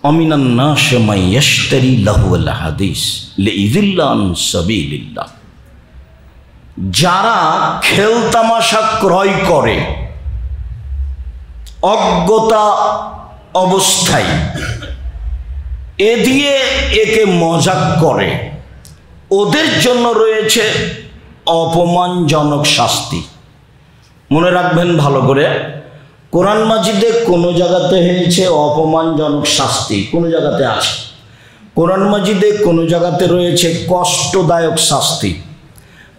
আমিনান নাস মান ইয়াশতারি লাহুল হাদিস লিইযিল্লা আন সাবিলিল্লাহ। যারা খেলতামাশা ক্রয় করে অজ্ঞতা অবস্থায়, এ দিয়ে একে মজাক করে, ওদের জন্য রয়েছে অপমানজনক শাস্তি। মনে রাখবেন ভালো করে, কোরআন মাজিদে কোনো জায়গাতে হয়েছে অপমানজনক শাস্তি, কোনো জায়গাতে আছে। কোরআন মাজিদে কোনো জায়গাতে রয়েছে কষ্টদায়ক শাস্তি,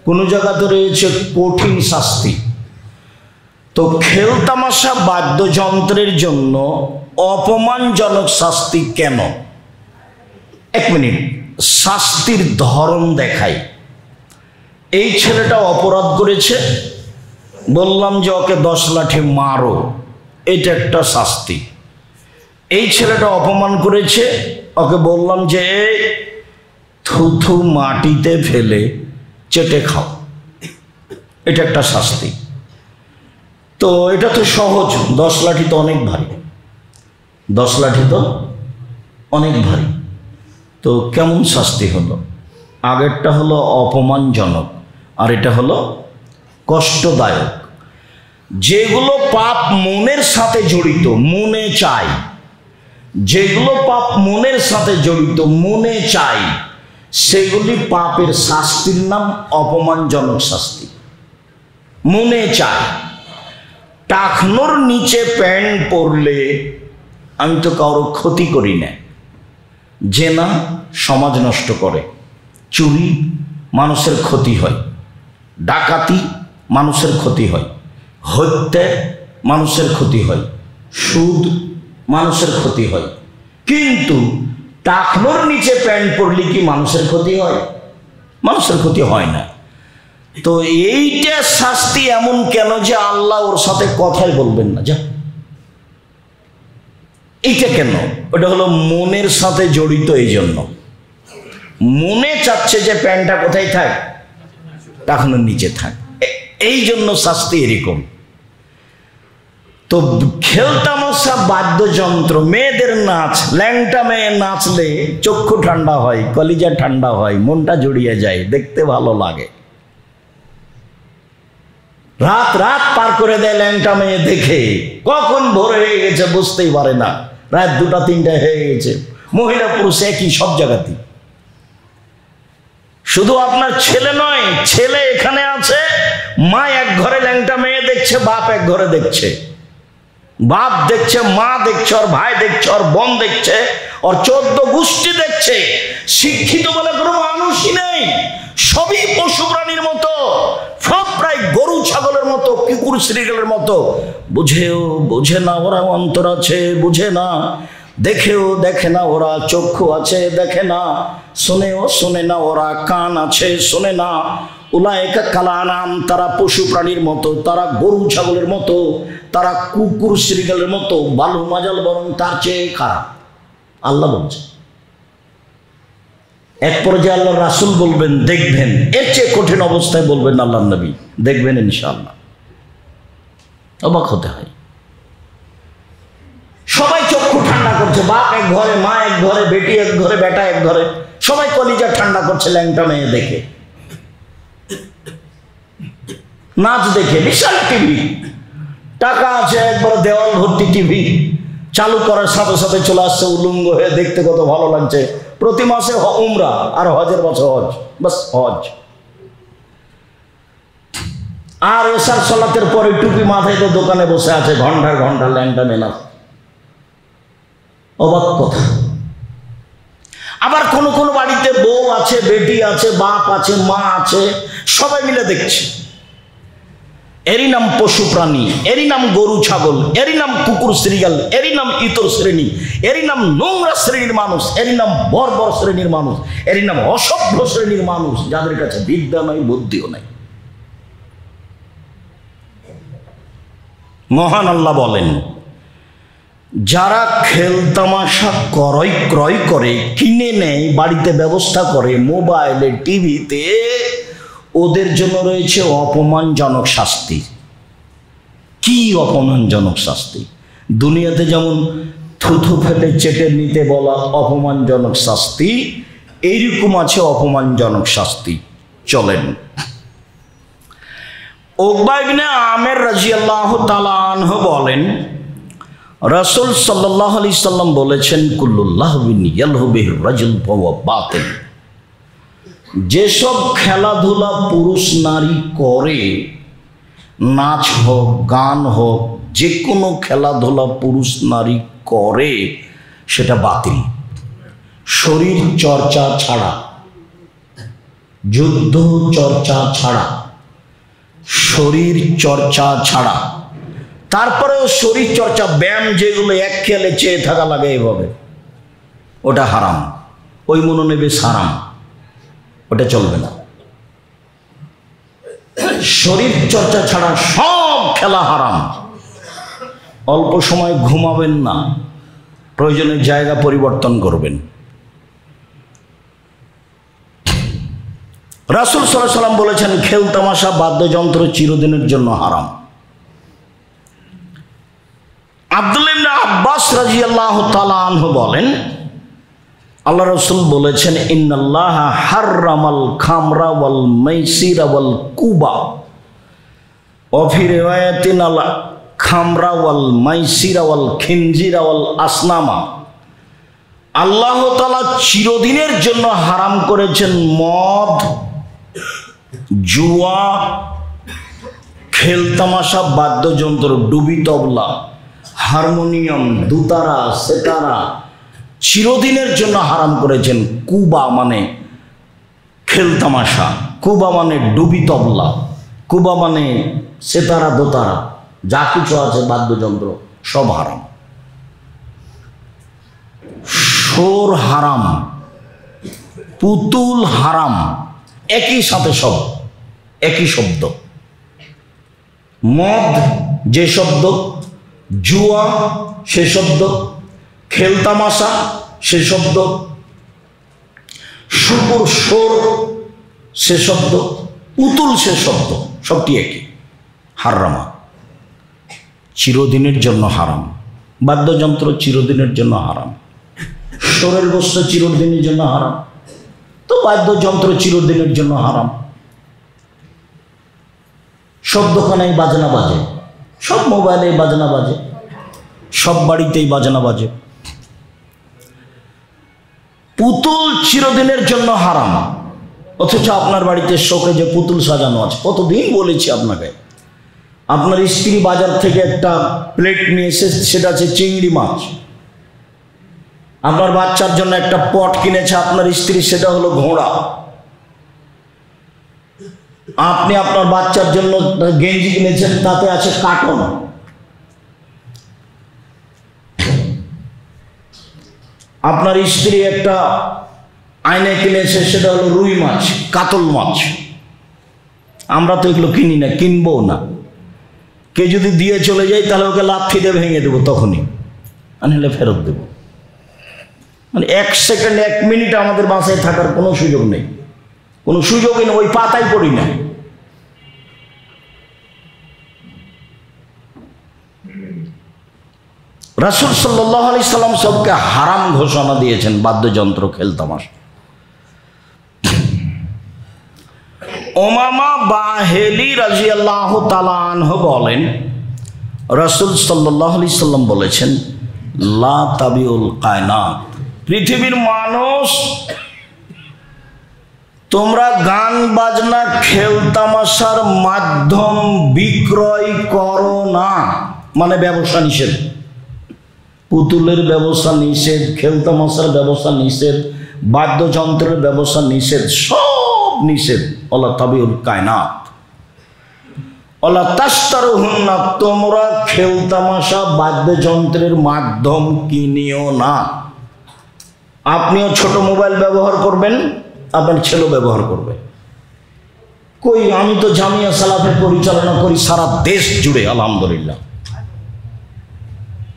কোনো জায়গাতে রয়েছে কঠিন শাস্তি। তো খেলতামাশা বাদ্যযন্ত্রের জন্য অপমানজনক শাস্তি কেন? এক মিনিট, শাস্তির ধরন দেখাই। এই ছেলেটা অপরাধ করেছে, বললাম যে ওকে 10 লাঠি মারো, এটা একটা শাস্তি। এই ছেলেটা অপমান করেছে, ওকে বললাম যে থুথু মাটিতে ফেলে চেটে খাও, এটা একটা শাস্তি। তো এটা তো সহজ, 10 লাঠি তো অনেক ভারী, 10 লাঠি তো অনেক ভারী। তো কেমন শাস্তি হলো? আগেরটা হলো অপমানজনক, আর এটা হলো কষ্টদায়ক। যেগুলো পাপ মনের সাথে জড়িত, মনে চাই, যেগুলো পাপ মনের সাথে জড়িত, মনে চাই, সেগুলি পাপের শাস্তির নাম অপমানজনক শাস্তি। মনে চায়। টাকনোর নিচে প্যান্ট পরলে আমি তো কারো ক্ষতি করি না, জেনা সমাজ নষ্ট করে, চুরি মানুষের ক্ষতি হয়, ডাকাতি মানুষের ক্ষতি হয়, হত্যা মানুষের ক্ষতি হয়, সুদ মানুষের ক্ষতি হয়। কিন্তু টাকনোর নিচে প্যান্ট পরলে কি মানুষের ক্ষতি হয়? মানুষের ক্ষতি হয় না। তো এইটা শাস্তি এমন কেন যে আল্লাহ ওর সাথে কথাই বলবেন না? যা, এইটা কেন? ওটা হলো মনের সাথে জড়িত। এই জন্য মনে চাচ্ছে যে প্যান্টটা কোথায় থাক, টাকনোর নিচে থাক, এই জন্য শাস্তি এরকম। তো খেলতামশা বাদ্যযন্ত্র, মেয়েদের নাচ, ল্যাংটা মেয়ে নাচলে চক্ষু ঠান্ডা হয়, কলিজা ঠান্ডা হয়, মনটা জড়িয়ে যায়, দেখতে ভালো লাগে। রাত রাত পার করে দেয় ল্যাংটা মেয়ে দেখে, কখন ভোর হয়ে গেছে বুঝতেই পারে না, রাত 2টা 3টা হয়ে গেছে। মহিলা পুরুষ একই, সব জায়গাতেই। শুধু আপনার ছেলে নয়, ছেলে এখানে আছে, মা এক ঘরে ল্যাংটা মেয়ে দেখছে, বাপ এক ঘরে দেখছে, বাপ দেখছে, মা দেখছে, ওর ভাই দেখছে, ওর বোন দেখছে, ওর 14 গোষ্ঠী দেখছে। শিক্ষিত বলে কোনো মানুষই নেই, সবই পশু প্রাণীর মতো, সব প্রায় গরু ছাগলের মতো, কুকুর শ্রীগালের মতো। বুঝেও বোঝে না ওরা, অন্তর আছে বুঝে না, দেখেও দেখে না ওরা, চক্ষু আছে দেখে না, শোনেও শোনে না ওরা, কান আছে শোনে না। উলায়েকা কালানাম, তারা পশু প্রাণীর মতো, তারা গরু ছাগলের মতো, তারা কুকুর শ্রীগালের মতো, বালু মাজাল বরং তার চেয়ে খারাপ। আল্লাহ বলছে। এক পর্যায়ে আল্লাহ রাসূল বলবেন, দেখবেন, এর চেয়ে কঠিন অবস্থায় বলবেন আল্লাহ নবী, দেখবেন ইনশাআল্লাহ। অবাক হতে হয়। সবাই চক্ষু ঠান্ডা করছে, বাপ এক ঘরে, মা এক ঘরে, বেটি এক ঘরে, বেটা এক ঘরে, সবাই কলিজা ঠান্ডা করছে ল্যাংটা মেয়ে দেখে, নাচ দেখে। বিশাল টিভি, টাকা আছে, একবার দেওয়াল ভর্তি টিভি, চালু করার সাথে সাথে চলে আসছে উলঙ্গ হয়ে, দেখতে কত ভালো লাগছে। প্রতি মাসে উমরা আর হজের বছর হজ, বাস হজ। আর এসার সালাতের পরে টুপি মাথায় তো দোকানে বসে আছে, ঘন্টার ঘন্টা ল্যাংটা মেয়ে নাচ। অবাক কথা। আবার কোন কোন বাড়িতে বউ আছে, বেটি আছে, বাপ আছে, মা আছে, সবাই মিলে দেখছে। এরই নাম পশু প্রাণী, এরই নাম গরু ছাগল, এরই নাম কুকুর শ্রীগাল, এরই নাম ইতর শ্রেণী, এরই নাম নোংরা শ্রেণীর মানুষ, এরই নাম বর্বর শ্রেণীর মানুষ, এরই নাম অসভ্য শ্রেণীর মানুষ, যাদের কাছে বিদ্যা নয়, বুদ্ধিও নাই। মহান আল্লাহ বলেন, যারা খেলতামাশা ক্রয় করে, কিনে নেয়, বাড়িতে ব্যবস্থা করে, মোবাইলে, টিভিতে, ওদের জন্য রয়েছে অপমানজনক শাস্তি। কি অপমানজনক শাস্তি? দুনিয়াতে যেমন থুথু ফেলে চেটে নিতে বলা অপমানজনক শাস্তি, এইরকম আছে অপমানজনক শাস্তি। চলেন, উকবা ইবনে আমের রাদিয়াল্লাহু তাআলা আনহু বলেন, রাসূল সাল্লাল্লাহু আলাইহি সাল্লাম বলেছেন, কুল্লুল্লাহবিন ইয়ালহু বিহির রাজুল ফাহুয়া বাতিল। যেসব খেলাধুলা পুরুষ নারী করে, নাচ হোক, গান হোক, যে কোনো খেলাধুলা পুরুষ নারী করে, সেটা বাতিল। শরীর চর্চা ছাড়া, যুদ্ধ চর্চা ছাড়া, শরীর চর্চা ছাড়া, তারপরেও শরীর চর্চা ব্যায়াম যেগুলো এক খেয়ালে চেয়ে থাকা লাগে এভাবে, ওটা হারাম। ওই মনোনিবেশ হারাম, ওটা চলবে না। শরীর চর্চা ছাড়া সব খেলা হারাম। অল্প সময় ঘুমাবেন না, প্রয়োজনে জায়গা পরিবর্তন করবেন। রাসূল সাল্লাল্লাহু আলাইহি ওয়াসাল্লাম বলেছেন, খেল তামাশা বাদ্যযন্ত্র চিরদিনের জন্য হারাম। আব্দুল্লাহ ইবনে আব্বাস রাদিয়াল্লাহু তাআলা আনহু বলেন, আল্লাহ রাসূল বলেছেন, ইন্নাল্লাহা হাররামাল খামরা ওয়াল মাইসিরা ওয়াল কুবা ওয়া ফি রিওয়ায়াতিন আল খামরা ওয়াল মাইসিরা ওয়াল খিনজিরা ওয়াল আসনামা। আল্লাহ তাআলা চিরদিনের জন্য হারাম করেছেন মদ, জুয়া, খেলতামাশা, বাদ্যযন্ত্র, ডুবি তবলা, হারমোনিয়াম, দুতারা, সেতারা, চিরদিনের জন্য হারাম করেছেন। কুবা মানে খেলতামাশা, কুবা মানে ডুবি তবলা, কুবা মানে সেতারা, দোতারা, যা কিছু আছে বাদ্যযন্ত্র সব হারাম। সুর হারাম, পুতুল হারাম, একই সাথে সব একই শব্দ। মদ যে শব্দ, জুয়া সে শব্দ, খেলতামাশা সে শব্দ, শুকুর সুর সে শব্দ, পুতুল সে শব্দ, সবটি একই, হারামা, চিরদিনের জন্য হারাম। বাদ্যযন্ত্র চিরদিনের জন্য হারাম, সুরের বস্তু চিরদিনের জন্য হারাম, তো বাদ্যযন্ত্র চিরদিনের জন্য হারাম। সব দোকানেই বাজনা বাজে, সব মোবাইলেই বাজনা বাজে, সব বাড়িতেই বাজনা বাজে। পুতুল চিরদিনের জন্য হারাম, অথচ আপনার বাড়িতে শোকে যে পুতুল সাজানো আছে। কতদিন বলেছি আপনাকে, আপনার স্ত্রী বাজার থেকে একটা প্লেট নিয়ে এসে, সেটা আছে চিংড়ি মাছ। আপনার বাচ্চার জন্য একটা পট কিনেছে আপনার স্ত্রী, সেটা হলো ঘোড়া। আপনি আপনার বাচ্চার জন্য গেঞ্জি কিনেছেন, তাতে আছে কার্টন। আপনার স্ত্রী একটা আয়না কিনেছে, সেটা হলো রুই মাছ, কাতল মাছ। আমরা তো এগুলো কিনি না, কিনবো না। কে যদি দিয়ে চলে যায় তাহলে ওকে লাথি দিয়ে ভেঙে দেবো, তখনই আনলে ফেরত দেবো। মানে 1 সেকেন্ড 1 মিনিট আমাদের বাসায় থাকার কোনো সুযোগ নেই, কোনো সুযোগই নেই, ওই পাতায় পড়ি না। রাসূল সাল্লাল্লাহু আলাইহি সাল্লাম সবকে হারাম ঘোষণা দিয়েছেন, বাদ্যযন্ত্র, খেলতামাশা। উমামা বাহেলি রাদিয়াল্লাহু তাআলা আনহু বলেন, রাসূল সাল্লাল্লাহু আলাইহি সাল্লাম বলেছেন, লা তাবিউল কায়নাত, পৃথিবীর মানুষ তোমরা গান বাজনা খেলতামাশার মাধ্যম বিক্রয় করো না। মানে ব্যবসা নিষেধ, পুতুলের ব্যবসা নিষেধ, খেলতামাশার ব্যবসা নিষেধ, বাদ্যযন্ত্রের ব্যবসা নিষেধ, সব নিষেধ। ওলা তাবিউল কায়নাত ওলা তাশতারুহুন্না, তোমরা খেলতামাশা বাদ্যযন্ত্রের মাধ্যম কিনিও না। আপনিও ছোট মোবাইল ব্যবহার করবেন, আপনার ছেলেও ব্যবহার করবে। কই, আমি তো জামিয়া সালাফে পরিচালনা করি সারা দেশ জুড়ে, আলহামদুলিল্লাহ।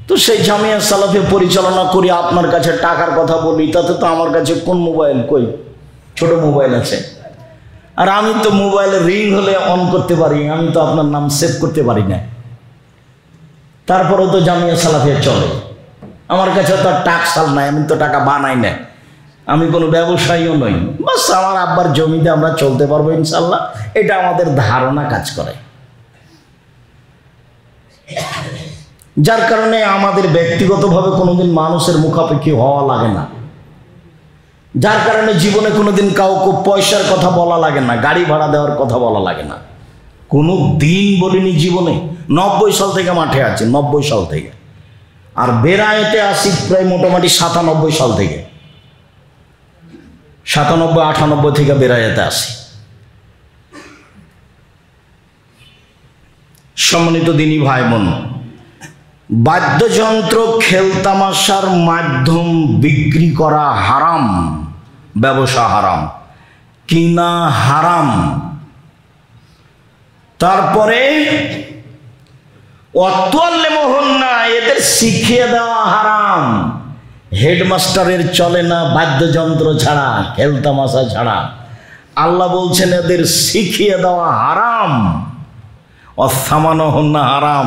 তো সেই জামিয়া সালাফে পরিচালনা করি, আপনার কাছে টাকার কথা বলি, তাতে তো আমার কাছে কোন মোবাইল, কই ছোট মোবাইল আছে। আর আমি তো মোবাইলে রিং হলে অন করতে পারি, আমি তো আপনার নাম সেভ করতে পারি না। তারপরেও তো জামিয়া সালাফে চলে। আমার কাছে তো টাকশাল নাই, আমি তো টাকা বানাই না, আমি কোনো ব্যবসায়ীও নই। বাস আমার আব্বার জমিতে আমরা চলতে পারবো ইনশাল্লাহ, এটা আমাদের ধারণা কাজ করে। যার কারণে আমাদের ব্যক্তিগতভাবে কোনোদিন মানুষের মুখাপেক্ষি হওয়া লাগে না, যার কারণে জীবনে কোনোদিন কাউকে পয়সার কথা বলা লাগে না, গাড়ি ভাড়া দেওয়ার কথা বলা লাগে না, কোনো দিন বলিনি জীবনে। 90 সাল থেকে মাঠে আছি, 90 সাল থেকে, আর বেড়াইতে আসি প্রায় মোটামুটি 97 সাল থেকে, 97-98 থেকে বেড়াইতে আসি। সম্মানিত দিনী ভাই বোন, বাদ্যযন্ত্র খেলতামাশার মাধ্যম বিক্রি করা হারাম, ব্যবসা হারাম, কিনা হারাম। তারপরে অতোয়াল্লে মোহন না, এদের শিখিয়ে দেওয়া হারাম। হেডমাস্টারের চলে না বাদ্যযন্ত্র ছাড়া, খেলতামাশা ছাড়া। আল্লাহ বলছেন এদের শিখিয়ে দেওয়া হারাম। অসামানো হন না হারাম,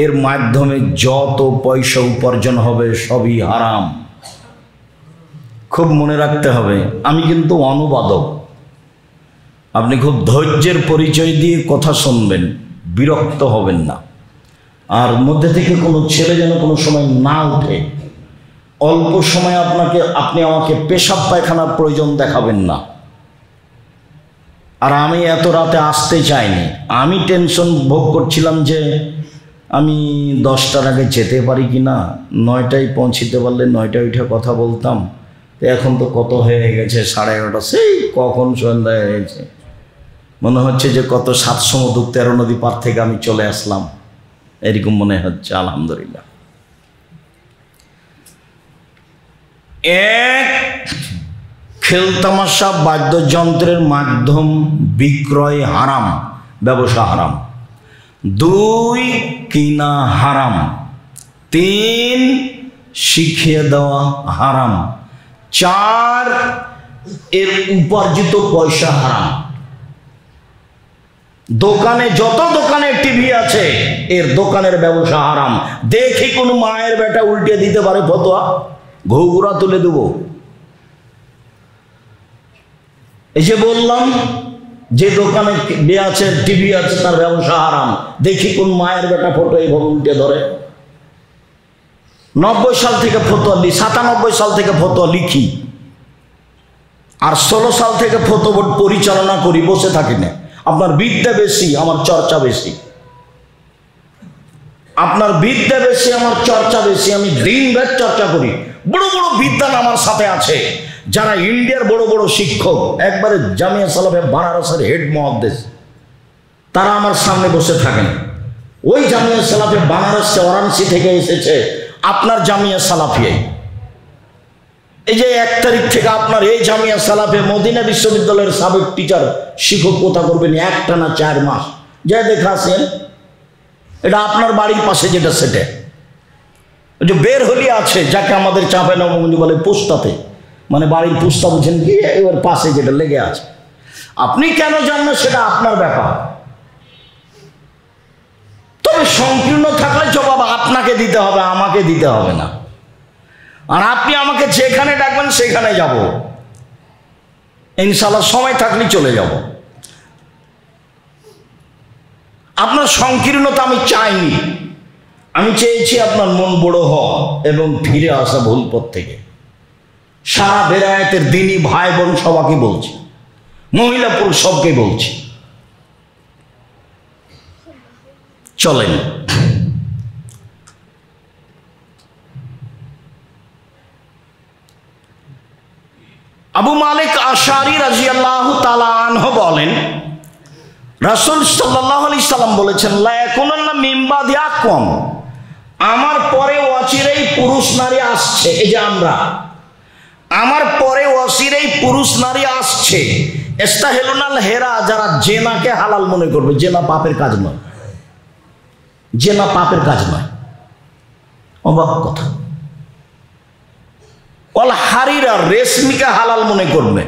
এর মাধ্যমে যত পয়সা উপার্জন হবে সবই হারাম। খুব মনে রাখতে হবে, আমি কিন্তু অনুবাদক, আপনি খুব ধৈর্যের পরিচয় দিয়ে কথা শুনবেন, বিরক্ত হবেন না। আর মধ্যে থেকে কোনো ছেলে যেন কোনো সময় না উঠে, অল্প সময় আপনি আমাকে পেশাব পায়খানার প্রয়োজন দেখাবেন না। আর আমি এত রাতে আসতে চাইনি, আমি টেনশন ভোগ করছিলাম যে আমি 10টার আগে যেতে পারি কি না, 9টায় পৌঁছিতে পারলে 9টায় উঠে কথা বলতাম। তো এখন তো কত হয়ে গেছে, 11:30, সেই কখন সন্ধ্যা হয়ে গেছে, মনে হচ্ছে যে কত 7 সমুদ্র 13 নদী পার থেকে আমি চলে আসলাম, এরকম মনে হচ্ছে। আলহামদুলিল্লাহ। এক, খেলতামাশা বাদ্যযন্ত্রের মাধ্যম বিক্রয় হারাম, ব্যবসা হারাম। 2, কিনা হারাম। 3, শিখিয়ে দেওয়া হারাম। 4, এর উপার্জিত পয়সা হারাম। দোকানে যত দোকানে টিভি আছে, এর দোকানের ব্যবসা হারাম। দেখি কোন মায়ের বেটা উল্টে দিতে পারে ফতোয়া, ঘুঘুরা তুলে দেব। এই যে বললাম, যে দোকানে আছে টিভি আছে তার ব্যবসা হারাম, দেখি কোন মায়ের বেটা ফটো এইভাবে উল্টে ধরে। 90 সাল থেকে ফতোয়া লিখি, 97 সাল থেকে ফতোয়া লিখি, আর 16 সাল থেকে ফতোয়া পরিচালনা করি, বসে থাকি না। আপনার বিদ্যা বেশি, আমার চর্চা বেশি। আপনার বিদ্যা বেশি, আমার চর্চা বেশি। আমি দিন রাত চর্চা করি। বড় বড় বিদ্যান আমার সাথে আছে, যারা ইন্ডিয়ার বড় বড় শিক্ষক, একবারে জামিয়া সালাফে বানারসের হেড মুহাদ্দিস, তারা আমার সামনে বসে থাকেন। ওই জামিয়া সালাফে বানারস ওয়ারাণসী থেকে এসেছে আপনার জামিয়া সালাফিয়ায়। এই যে 1 তারিখ থেকে আপনার এই জামিয়া সালাফে মদিনা বিশ্ববিদ্যালয়ের সাবেক টিচার শিক্ষকতা করবেন একটানা 4 মাস, যা দেখা আসেন। এটা আপনার বাড়ির পাশে যেটা, সেটা যে বের হলি আছে, যাকে আমাদের চাঁপে নবমণি বলে পুস্তাতে, মানে বাড়ির পুস্তা বুঝছেন কি, এবার পাশে যেটা লেগে আছে। আপনি কেন জানেন সেটা আপনার ব্যাপার, তবে সংকীর্ণ থাকলে জবাব আপনাকে দিতে হবে, আমাকে দিতে হবে না। আর আপনি আমাকে যেখানে ডাকবেন সেখানে যাব, ইনশাআল্লাহ সময় থাকলে চলে যাব। আপনার সংকীর্ণতা আমি চাইনি, আমি চেয়েছি আপনার মন বড় হওয়া এবং ফিরে আসা ভুল পথ থেকে। সারা বেলায়েতের দিনী ভাই বোন সবাইকে বলছি, মহিলা পুরুষ সবকে বলছি, চলেন। আবু মালিক আশআরী রাদিয়াল্লাহু তাআলা আনহু বলেন, রাসূল সাল্লাল্লাহু আলাইহি সাল্লাম বলেছেন, লা ইয়াকুনান্না মিন বাদি আকওয়াম, আমার পরে অচিরেই পুরুষ নারী আসছে। এই যে আমরা, আমার পরে অচিরেই পুরুষ নারী আসছে, ইস্তাহিলুনাল হেরা, যারা জেনাকে হালাল মনে করবে। জেনা পাপের কাজ নয়, জেনা পাপের কাজ নয়, অবাক কথা। অল হারিরা, রেশমিকে হালাল মনে করবে।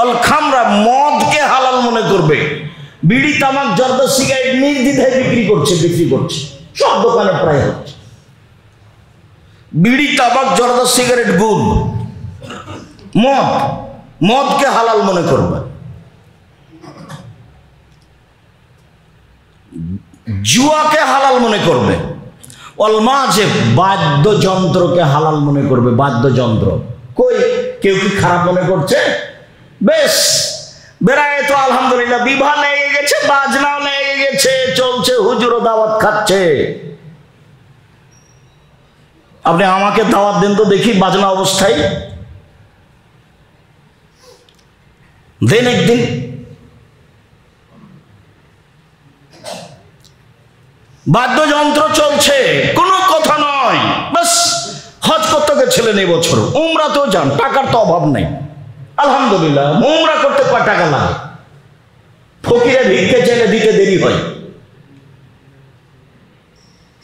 অল খামরা, মদকে হালাল মনে করবে। বিড়ি, তামাক, জর্দা, সিগারেট নির্দ্বিধায় বিক্রি করছে, সব দোকানে প্রায় হচ্ছে। বিড়ি, তাবাক, জর্দা, সিগারেট, গুল, মদ, মদকে হালাল মনে করবে। জুয়াকে হালাল মনে করবে। অলমাজে বাদ্যযন্ত্রকে হালাল মনে করবে। বাদ্যযন্ত্র কই, কেউ কি খারাপ মনে করছে? বেশ, বেড়ায় তো আলহামদুলিল্লাহ, বিবাহ লেগে গেছে, বাজনাও লেগে গেছে, চলছে, হুজুরও দাওয়াত খাচ্ছে। আপনি আমাকে দাওয়াত দেন তো দেখি বাজনা অবস্থায়, দেন একদিন। বাদ্যযন্ত্র চলছে, কোনো কথা নয়। বাস হজ করতে গেছিলেন এই বছর, উমরাতেও যান, টাকার তো অভাব নেই আলহামদুলিল্লাহ। উমরা করতে কয় টাকা লাগে? ফকিরে ভিক্ষে চাইলে দিতে দেরি হয়।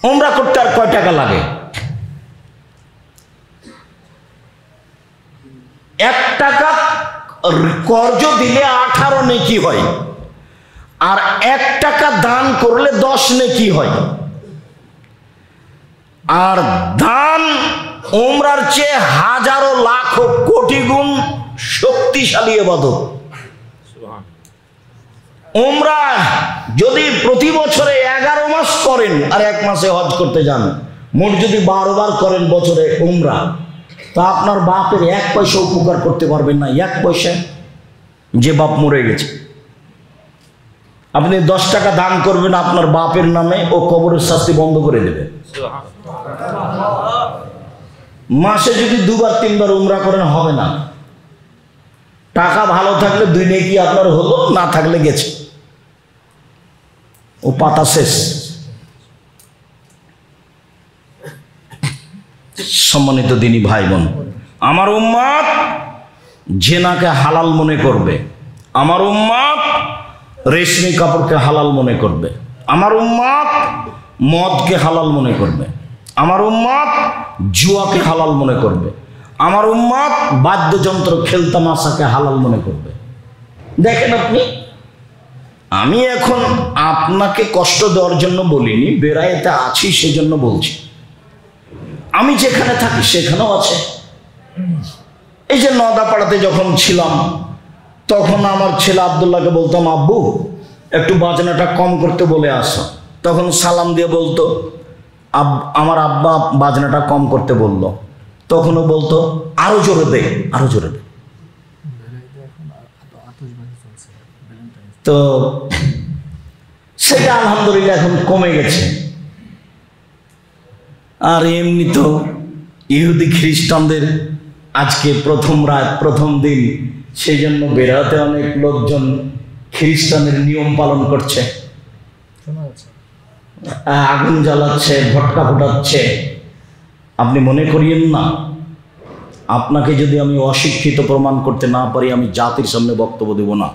উমরা করতে আর কয় টাকা লাগে? 1 টাকা কর্জ দিলে 18 নেকি হয়, আর 1 টাকা দান করলে 10 নেকি হয়। আর দান উমরার চেয়ে হাজারো লাখ কোটি গুণ শক্তিশালী ইবাদত। উমরা যদি প্রতি বছরে 11 মাস করেন আর 1 মাসে হজ করতে যান, মোট যদি 12 বার করেন বছরে উমরা, তা আপনার বাপের 1 পয়সা উপকার করতে পারবেন না। 1 পয়সা, যে বাপ মরে গেছে। আপনি 10 টাকা দান করবেন আপনার বাপের নামে, ও কবরের শাস্তি বন্ধ করে দেবে। মাসে যদি 2 বার 3 বার উমরা করেন হবে না। টাকা ভালো থাকলে 2 নেকি আপনার হলো, না থাকলে গেছে, ও পাতা শেষ। সম্মানিত দিনী ভাই বোন, আমার উম্মত জেনাকে হালাল মনে করবে, আমার উম্মত রেশমি কাপড়কে হালাল মনে করবে, আমার উম্মত মদকে হালাল মনে করবে, আমার উম্মত জুয়াকে হালাল মনে করবে, আমার উম্মত বাদ্যযন্ত্র খেলতামাশাকে হালাল মনে করবে। দেখেন আপনি, আমি এখন আপনাকে কষ্ট দেওয়ার জন্য বলিনি, বেড়াইতে আছি সেজন্য বলছি। আমি যেখানে থাকি সেখানেও আছে। এই যে নদাপাড়াতে যখন ছিলাম, তখন আমার ছেলে আব্দুল্লাহকে বলতাম, আব্বু একটু বাজনাটা কম করতে বলে আসো। তখন সালাম দিয়ে বলতো, আমার আব্বা বাজনাটা কম করতে বললো। তখনও বলতো, আরো জোরে দে, আরো জোরে দে। তো সেটা আলহামদুলিল্লাহ এখন কমে গেছে। আর এমনি তো ইহুদি খ্রিস্টানদের আজকে প্রথম রাত, প্রথম দিন, সেই জন্য বেড়াতে অনেক লোকজন খ্রিস্টানের নিয়ম পালন করছে, আগুন জ্বালাচ্ছে, ভটকা ফোটাচ্ছে। আপনি মনে করিয়েন না, আপনাকে যদি আমি অশিক্ষিত প্রমাণ করতে না পারি, আমি জাতির সামনে বক্তব্য দেব না।